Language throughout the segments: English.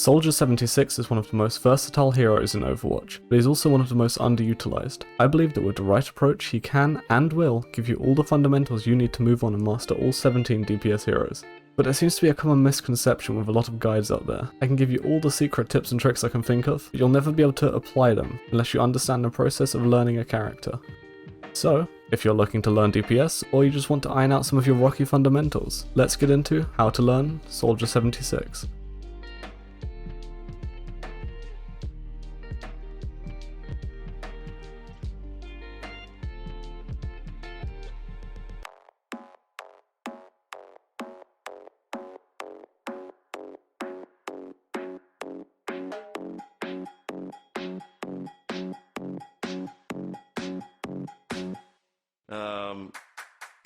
Soldier 76 is one of the most versatile heroes in Overwatch, but he's also one of the most underutilized. I believe that with the right approach, he can and will give you all the fundamentals you need to move on and master all 17 DPS heroes. But there seems to be a common misconception with a lot of guides out there. I can give you all the secret tips and tricks I can think of, but you'll never be able to apply them unless you understand the process of learning a character. So, if you're looking to learn DPS, or you just want to iron out some of your rocky fundamentals, let's get into how to learn Soldier 76.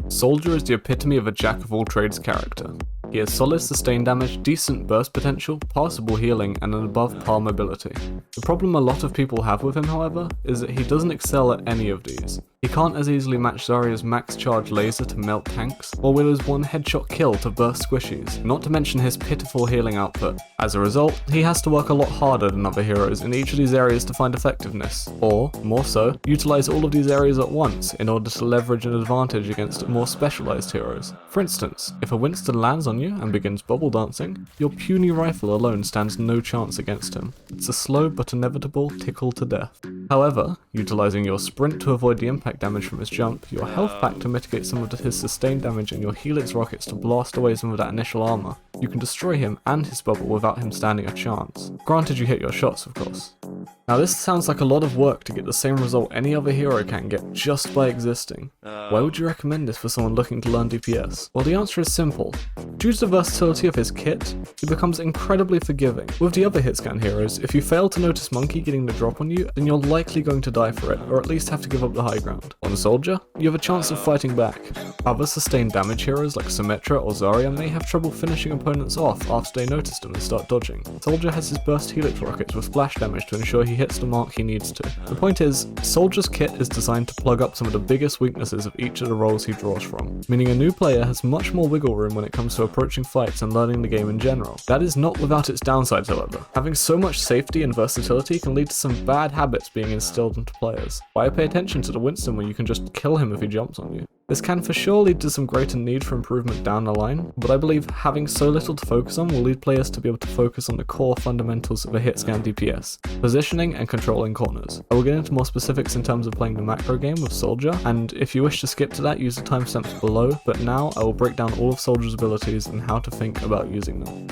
Soldier is the epitome of a jack-of-all-trades character. He has solid sustain damage, decent burst potential, passable healing, and an above-par mobility. The problem a lot of people have with him, however, is that he doesn't excel at any of these. He can't as easily match Zarya's max charge laser to melt tanks, or Willow's one headshot kill to burst squishies, not to mention his pitiful healing output. As a result, he has to work a lot harder than other heroes in each of these areas to find effectiveness, or, more so, utilize all of these areas at once in order to leverage an advantage against more specialized heroes. For instance, if a Winston lands on you and begins bubble dancing, your puny rifle alone stands no chance against him. It's a slow but inevitable tickle to death. However, utilizing your sprint to avoid the impact damage from his jump, your health pack to mitigate some of his sustained damage, and your Helix rockets to blast away some of that initial armor, you can destroy him and his bubble without him standing a chance. Granted, you hit your shots, of course. Now this sounds like a lot of work to get the same result any other hero can get just by existing. Why would you recommend this for someone looking to learn DPS? Well, the answer is simple. Due to the versatility of his kit, he becomes incredibly forgiving. With the other hitscan heroes, if you fail to notice Monkey getting the drop on you, then you're likely going to die for it, or at least have to give up the high ground. On Soldier, you have a chance of fighting back. Other sustained damage heroes like Symmetra or Zarya may have trouble finishing opponents off after they notice them and start dodging. Soldier has his burst Helix rockets with splash damage to ensure he hits the mark he needs to. The point is, Soldier's kit is designed to plug up some of the biggest weaknesses of each of the roles he draws from, meaning a new player has much more wiggle room when it comes to approaching fights and learning the game in general. That is not without its downsides, however. Having so much safety and versatility can lead to some bad habits being instilled into players. Why pay attention to the Winston when you can just kill him if he jumps on you? This can for sure lead to some greater need for improvement down the line, but I believe having so little to focus on will lead players to be able to focus on the core fundamentals of a hitscan DPS, positioning and controlling corners. I will get into more specifics in terms of playing the macro game with Soldier, and if you wish to skip to that, use the timestamps below, but now I will break down all of Soldier's abilities and how to think about using them.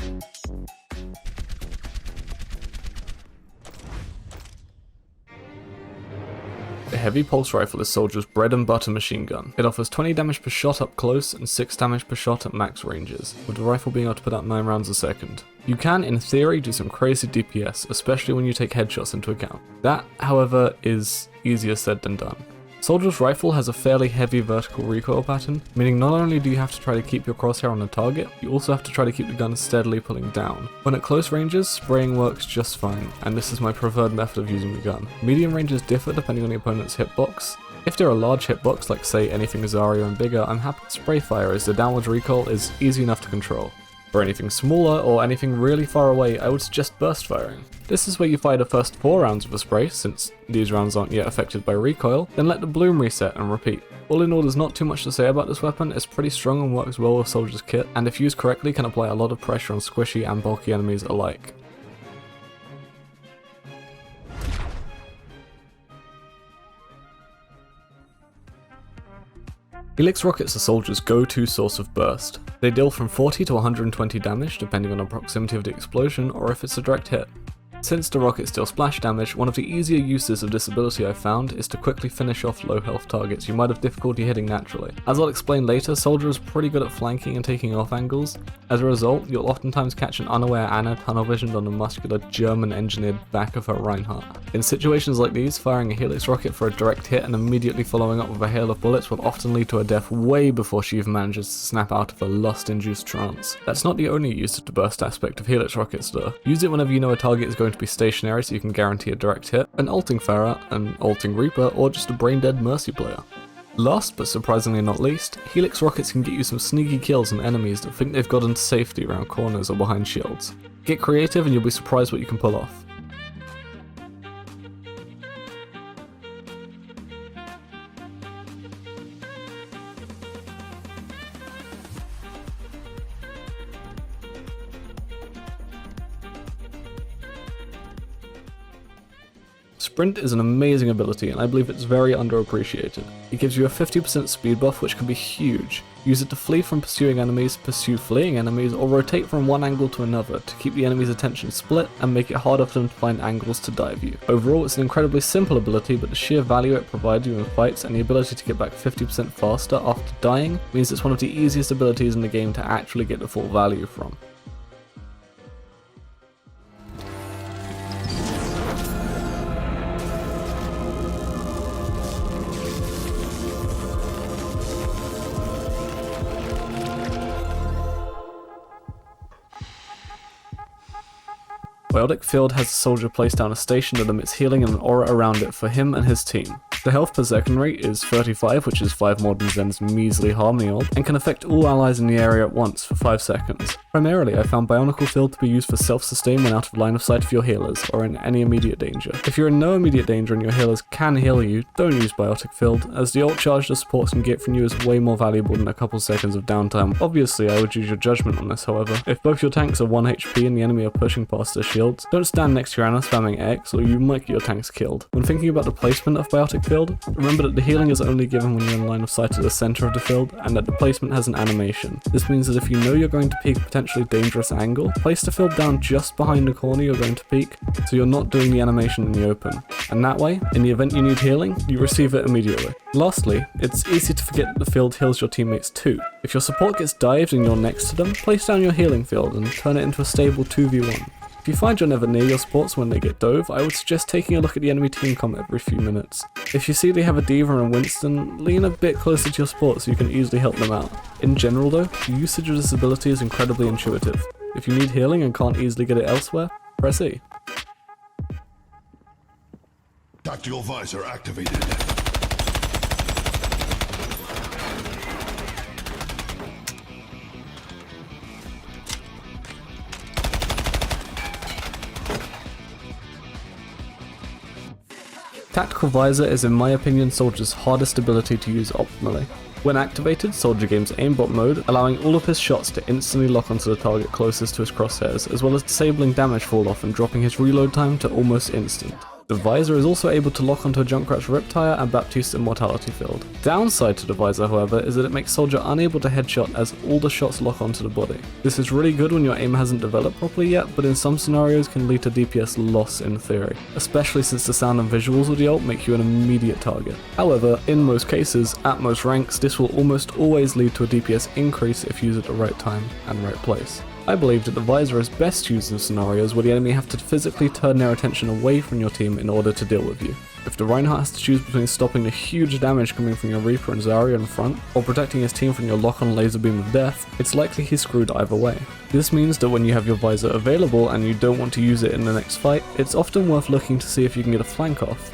The Heavy Pulse Rifle is Soldier's bread and butter machine gun. It offers 20 damage per shot up close and 6 damage per shot at max ranges, with the rifle being able to put out 9 rounds a second. You can, in theory, do some crazy DPS, especially when you take headshots into account. That, however, is easier said than done. Soldier's rifle has a fairly heavy vertical recoil pattern, meaning not only do you have to try to keep your crosshair on the target, you also have to try to keep the gun steadily pulling down. When at close ranges, spraying works just fine, and this is my preferred method of using the gun. Medium ranges differ depending on the opponent's hitbox. If they're a large hitbox, like say anything Zarya and bigger, I'm happy to spray fire as the downwards recoil is easy enough to control. For anything smaller or anything really far away, I would suggest burst firing. This is where you fire the first 4 rounds of a spray, since these rounds aren't yet affected by recoil, then let the bloom reset and repeat. All in all, there's not too much to say about this weapon. It's pretty strong and works well with Soldier's kit, and if used correctly can apply a lot of pressure on squishy and bulky enemies alike. Helix rockets are Soldier's go-to source of burst. They deal from 40 to 120 damage depending on the proximity of the explosion or if it's a direct hit. Since the rockets deal splash damage, one of the easier uses of this ability I've found is to quickly finish off low health targets you might have difficulty hitting naturally. As I'll explain later, Soldier is pretty good at flanking and taking off angles. As a result, you'll oftentimes catch an unaware Anna tunnel visioned on the muscular German-engineered back of her Reinhardt. In situations like these, firing a Helix rocket for a direct hit and immediately following up with a hail of bullets will often lead to a death way before she even manages to snap out of a lust-induced trance. That's not the only use of the burst aspect of Helix rockets though. Use it whenever you know a target is going to be stationary so you can guarantee a direct hit, an ulting Pharah, an ulting Reaper, or just a brain-dead Mercy player. Last, but surprisingly not least, Helix rockets can get you some sneaky kills on enemies that think they've got into safety around corners or behind shields. Get creative and you'll be surprised what you can pull off. Sprint is an amazing ability and I believe it's very underappreciated. It gives you a 50% speed buff which can be huge. Use it to flee from pursuing enemies, pursue fleeing enemies, or rotate from one angle to another to keep the enemy's attention split and make it harder for them to find angles to dive you. Overall, it's an incredibly simple ability, but the sheer value it provides you in fights and the ability to get back 50% faster after dying means it's one of the easiest abilities in the game to actually get the full value from. Biotic Field has a soldier place down a station that emits healing and an aura around it for him and his team. The health per second rate is 35, which is 5 more than Zen's measly Harmony ult, and can affect all allies in the area at once for 5 seconds. Primarily, I found Bionicle Field to be used for self-sustain when out of line of sight of your healers, or in any immediate danger. If you're in no immediate danger and your healers can heal you, don't use Biotic Field, as the ult charge the supports can get from you is way more valuable than a couple seconds of downtime. Obviously, I would use your judgment on this, however. If both your tanks are 1 HP and the enemy are pushing past their shields, don't stand next to your Ana spamming X, or you might get your tanks killed. When thinking about the placement of Biotic Field, remember that the healing is only given when you're in line of sight at the center of the field, and that the placement has an animation. This means that if you know you're going to peek a potentially dangerous angle, place the field down just behind the corner you're going to peek, so you're not doing the animation in the open. And that way, in the event you need healing, you receive it immediately. Lastly, it's easy to forget that the field heals your teammates too. If your support gets dived and you're next to them, place down your healing field and turn it into a stable 2v1. If you find you're never near your supports when they get dove, I would suggest taking a look at the enemy team comp every few minutes. If you see they have a D.Va and Winston, lean a bit closer to your support so you can easily help them out. In general though, the usage of this ability is incredibly intuitive. If you need healing and can't easily get it elsewhere, press E. Tactical visor activated. Tactical Visor is in my opinion Soldier's hardest ability to use optimally. When activated, Soldier gains aimbot mode, allowing all of his shots to instantly lock onto the target closest to his crosshairs, as well as disabling damage fall off and dropping his reload time to almost instant. The visor is also able to lock onto a Junkrat's Riptire and Baptiste's Immortality field. Downside to the visor, however, is that it makes Soldier unable to headshot as all the shots lock onto the body. This is really good when your aim hasn't developed properly yet, but in some scenarios can lead to DPS loss in theory, especially since the sound and visuals of the ult make you an immediate target. However, in most cases, at most ranks, this will almost always lead to a DPS increase if used at the right time and right place. I believe that the visor is best used in scenarios where the enemy have to physically turn their attention away from your team in order to deal with you. If the Reinhardt has to choose between stopping the huge damage coming from your Reaper and Zarya in front, or protecting his team from your lock-on laser beam of death, it's likely he's screwed either way. This means that when you have your visor available and you don't want to use it in the next fight, it's often worth looking to see if you can get a flank off.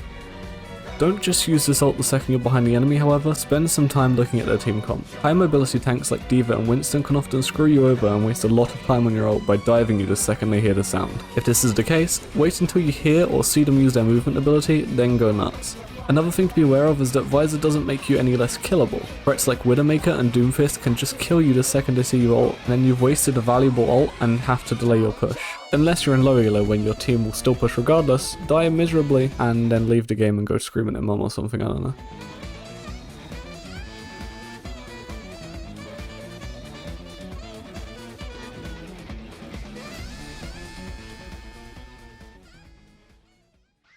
Don't just use this ult the second you're behind the enemy, however, spend some time looking at their team comp. High mobility tanks like D.Va and Winston can often screw you over and waste a lot of time on your ult by diving you the second they hear the sound. If this is the case, wait until you hear or see them use their movement ability, then go nuts. Another thing to be aware of is that Visor doesn't make you any less killable. Threats like Widowmaker and Doomfist can just kill you the second they see you ult, and then you've wasted a valuable ult and have to delay your push. Unless you're in low elo when your team will still push regardless, die miserably, and then leave the game and go screaming at mum or something, I don't know.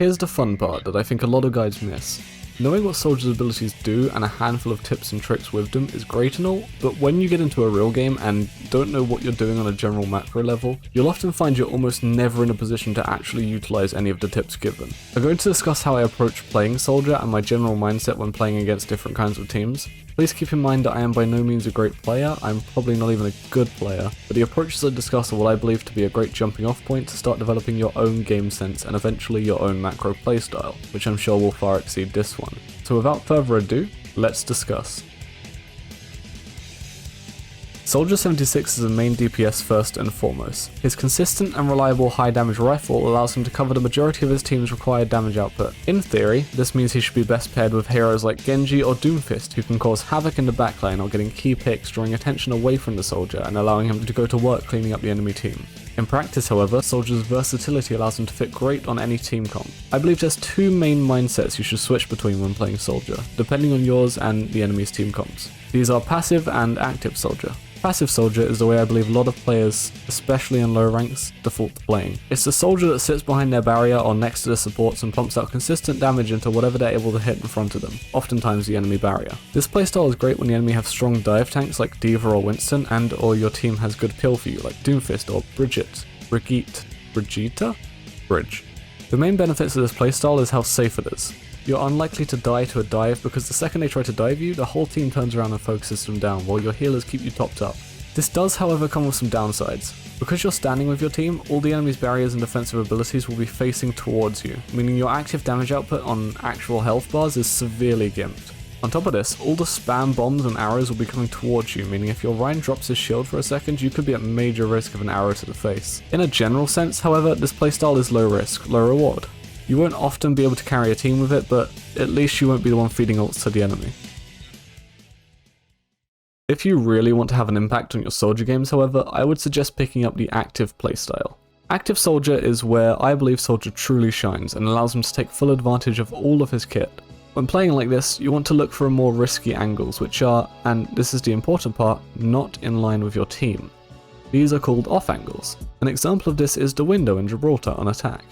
Here's the fun part that I think a lot of guides miss. Knowing what Soldier's abilities do and a handful of tips and tricks with them is great and all, but when you get into a real game and don't know what you're doing on a general macro level, you'll often find you're almost never in a position to actually utilize any of the tips given. I'm going to discuss how I approach playing Soldier and my general mindset when playing against different kinds of teams. Please keep in mind that I am by no means a great player, I'm probably not even a good player, but the approaches I discuss are what I believe to be a great jumping off point to start developing your own game sense and eventually your own macro playstyle, which I'm sure will far exceed this one. So without further ado, let's discuss. Soldier 76 is a main DPS first and foremost. His consistent and reliable high damage rifle allows him to cover the majority of his team's required damage output. In theory, this means he should be best paired with heroes like Genji or Doomfist, who can cause havoc in the backline or getting key picks, drawing attention away from the soldier and allowing him to go to work cleaning up the enemy team. In practice, however, Soldier's versatility allows him to fit great on any team comp. I believe there's two main mindsets you should switch between when playing Soldier, depending on yours and the enemy's team comps. These are passive and active Soldier. Passive Soldier is the way I believe a lot of players, especially in low ranks, default to playing. It's the soldier that sits behind their barrier or next to the supports and pumps out consistent damage into whatever they're able to hit in front of them, oftentimes the enemy barrier. This playstyle is great when the enemy have strong dive tanks like D.Va or Winston, and or your team has good pill for you like Doomfist or Bridget. Bridge. The main benefits of this playstyle is how safe it is. You're unlikely to die to a dive because the second they try to dive you, the whole team turns around and focuses them down while your healers keep you topped up. This does however come with some downsides. Because you're standing with your team, all the enemy's barriers and defensive abilities will be facing towards you, meaning your active damage output on actual health bars is severely gimped. On top of this, all the spam bombs and arrows will be coming towards you, meaning if your Rein drops his shield for a second, you could be at major risk of an arrow to the face. In a general sense, however, this playstyle is low risk, low reward. You won't often be able to carry a team with it, but at least you won't be the one feeding ults to the enemy. If you really want to have an impact on your Soldier games, however, I would suggest picking up the active playstyle. Active Soldier is where I believe Soldier truly shines and allows him to take full advantage of all of his kit. When playing like this, you want to look for more risky angles which are, and this is the important part, not in line with your team. These are called off angles. An example of this is the window in Gibraltar on attack.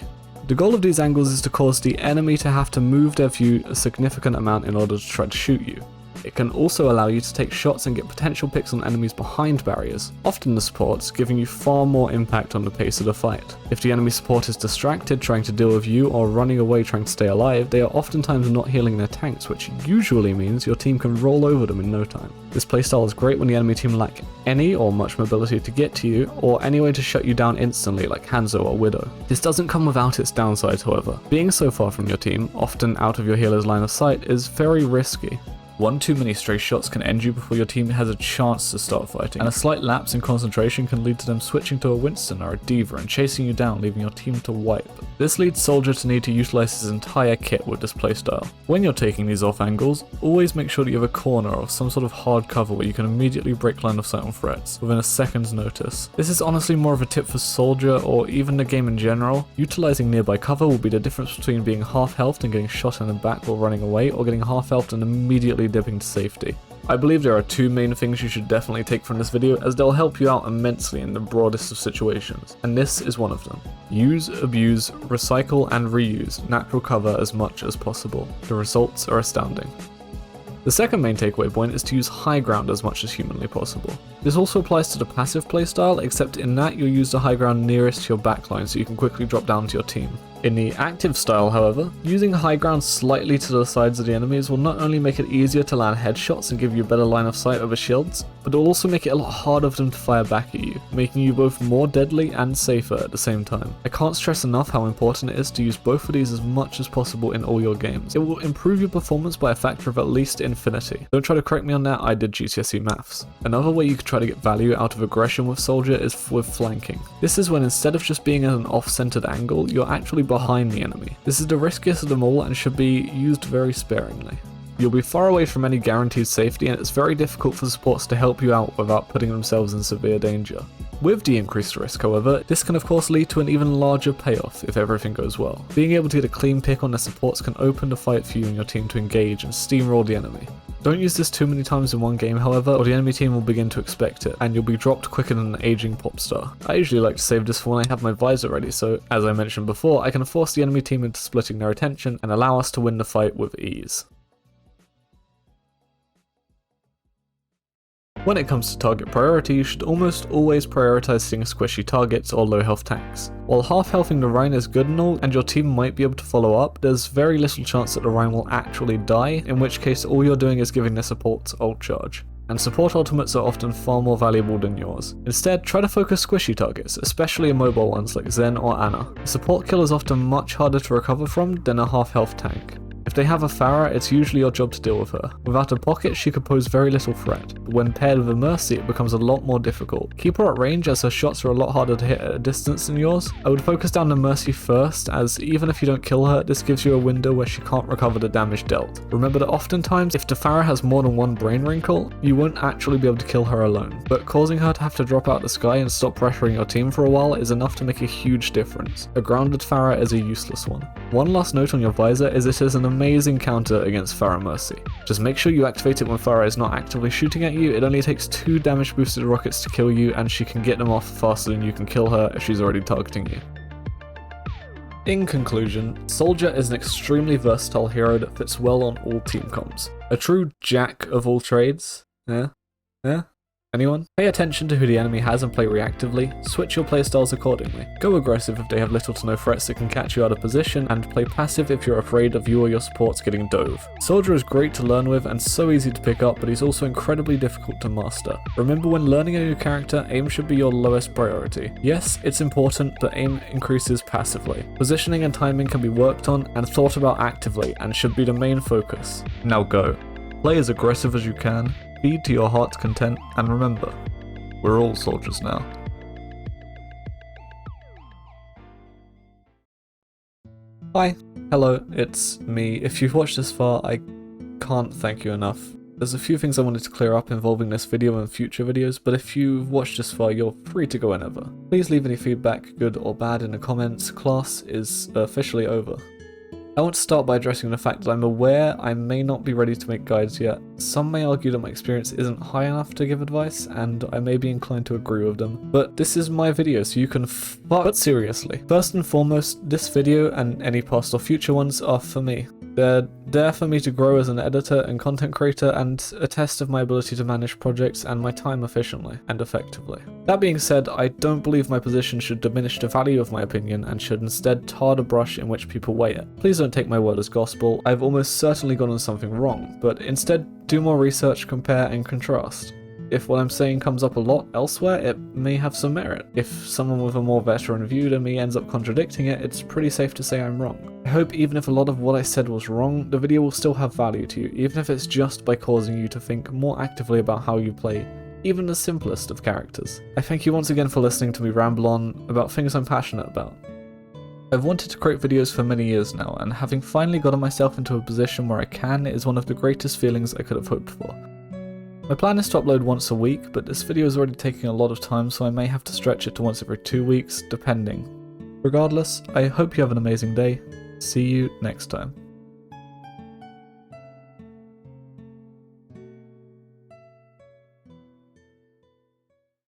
The goal of these angles is to cause the enemy to have to move their view a significant amount in order to try to shoot you. It can also allow you to take shots and get potential picks on enemies behind barriers, often the supports, giving you far more impact on the pace of the fight. If the enemy support is distracted trying to deal with you or running away trying to stay alive, they are oftentimes not healing their tanks, which usually means your team can roll over them in no time. This playstyle is great when the enemy team lack any or much mobility to get to you, or any way to shut you down instantly like Hanzo or Widow. This doesn't come without its downsides, however. Being so far from your team, often out of your healer's line of sight, is very risky. One too many stray shots can end you before your team has a chance to start fighting, and a slight lapse in concentration can lead to them switching to a Winston or a D.Va and chasing you down, leaving your team to wipe. This leads Soldier to need to utilize his entire kit with this playstyle. When you're taking these off angles, always make sure that you have a corner or some sort of hard cover where you can immediately break line of sight on threats within a second's notice. This is honestly more of a tip for Soldier or even the game in general. Utilizing nearby cover will be the difference between being half healthed and getting shot in the back while running away, or getting half healthed and immediately dipping to safety. I believe there are two main things you should definitely take from this video, as they'll help you out immensely in the broadest of situations, and this is one of them. Use, abuse, recycle and reuse natural cover as much as possible. The results are astounding. The second main takeaway point is to use high ground as much as humanly possible. This also applies to the passive playstyle, except in that you'll use the high ground nearest to your backline so you can quickly drop down to your team. In the active style, however, using high ground slightly to the sides of the enemies will not only make it easier to land headshots and give you a better line of sight over shields, but it will also make it a lot harder for them to fire back at you, making you both more deadly and safer at the same time. I can't stress enough how important it is to use both of these as much as possible in all your games. It will improve your performance by a factor of at least infinity. Don't try to correct me on that, I did GCSE maths. Another way you could try to get value out of aggression with Soldier is with flanking. This is when instead of just being at an off-centered angle, you're actually behind the enemy. This is the riskiest of them all and should be used very sparingly. You'll be far away from any guaranteed safety, and it's very difficult for supports to help you out without putting themselves in severe danger. With the increased risk, however, this can of course lead to an even larger payoff if everything goes well. Being able to get a clean pick on their supports can open the fight for you and your team to engage and steamroll the enemy. Don't use this too many times in one game, however, or the enemy team will begin to expect it, and you'll be dropped quicker than an aging pop star. I usually like to save this for when I have my visor ready, so as I mentioned before, I can force the enemy team into splitting their attention and allow us to win the fight with ease. When it comes to target priority, you should almost always prioritize seeing squishy targets or low health tanks. While half healthing the Rein is good and all, and your team might be able to follow up, there's very little chance that the Rein will actually die, in which case all you're doing is giving their supports ult charge. And support ultimates are often far more valuable than yours. Instead, try to focus squishy targets, especially immobile ones like Zen or Ana. A support kill is often much harder to recover from than a half health tank. If they have a Pharah, it's usually your job to deal with her. Without a pocket, she could pose very little threat, but when paired with a Mercy, it becomes a lot more difficult. Keep her at range as her shots are a lot harder to hit at a distance than yours. I would focus down the Mercy first, as even if you don't kill her, this gives you a window where she can't recover the damage dealt. Remember that oftentimes, if the Pharah has more than one brain wrinkle, you won't actually be able to kill her alone, but causing her to have to drop out the sky and stop pressuring your team for a while is enough to make a huge difference. A grounded Pharah is a useless one. One last note on your visor is it is an amazing counter against Pharah Mercy. Just make sure you activate it when Pharah is not actively shooting at you. It only takes 2 damage boosted rockets to kill you, and she can get them off faster than you can kill her if she's already targeting you. In conclusion, Soldier is an extremely versatile hero that fits well on all team comps. A true jack of all trades. Anyone? Pay attention to who the enemy has and play reactively, switch your playstyles accordingly. Go aggressive if they have little to no threats that can catch you out of position, and play passive if you're afraid of you or your supports getting dove. Soldier is great to learn with and so easy to pick up, but he's also incredibly difficult to master. Remember, when learning a new character, aim should be your lowest priority. Yes, it's important, but aim increases passively. Positioning and timing can be worked on and thought about actively, and should be the main focus. Now go. Play as aggressive as you can, feed to your heart's content, and remember, we're all soldiers now. Hi, hello, it's me. If you've watched this far, I can't thank you enough. There's a few things I wanted to clear up involving this video and future videos, but if you've watched this far, you're free to go whenever. Please leave any feedback, good or bad, in the comments. Class is officially over. I want to start by addressing the fact that I'm aware I may not be ready to make guides yet. Some may argue that my experience isn't high enough to give advice, and I may be inclined to agree with them. But this is my video, so you can But seriously, first and foremost, this video and any past or future ones are for me. They're there for me to grow as an editor and content creator, and a test of my ability to manage projects and my time efficiently and effectively. That being said, I don't believe my position should diminish the value of my opinion and should instead tar the brush in which people weigh it. Please don't take my word as gospel. I've almost certainly gotten something wrong, but instead do more research, compare and contrast. If what I'm saying comes up a lot elsewhere, it may have some merit. If someone with a more veteran view than me ends up contradicting it, it's pretty safe to say I'm wrong. I hope even if a lot of what I said was wrong, the video will still have value to you, even if it's just by causing you to think more actively about how you play even the simplest of characters. I thank you once again for listening to me ramble on about things I'm passionate about. I've wanted to create videos for many years now, and having finally gotten myself into a position where I can is one of the greatest feelings I could have hoped for. My plan is to upload once a week, but this video is already taking a lot of time, so I may have to stretch it to once every 2 weeks, depending. Regardless, I hope you have an amazing day. See you next time.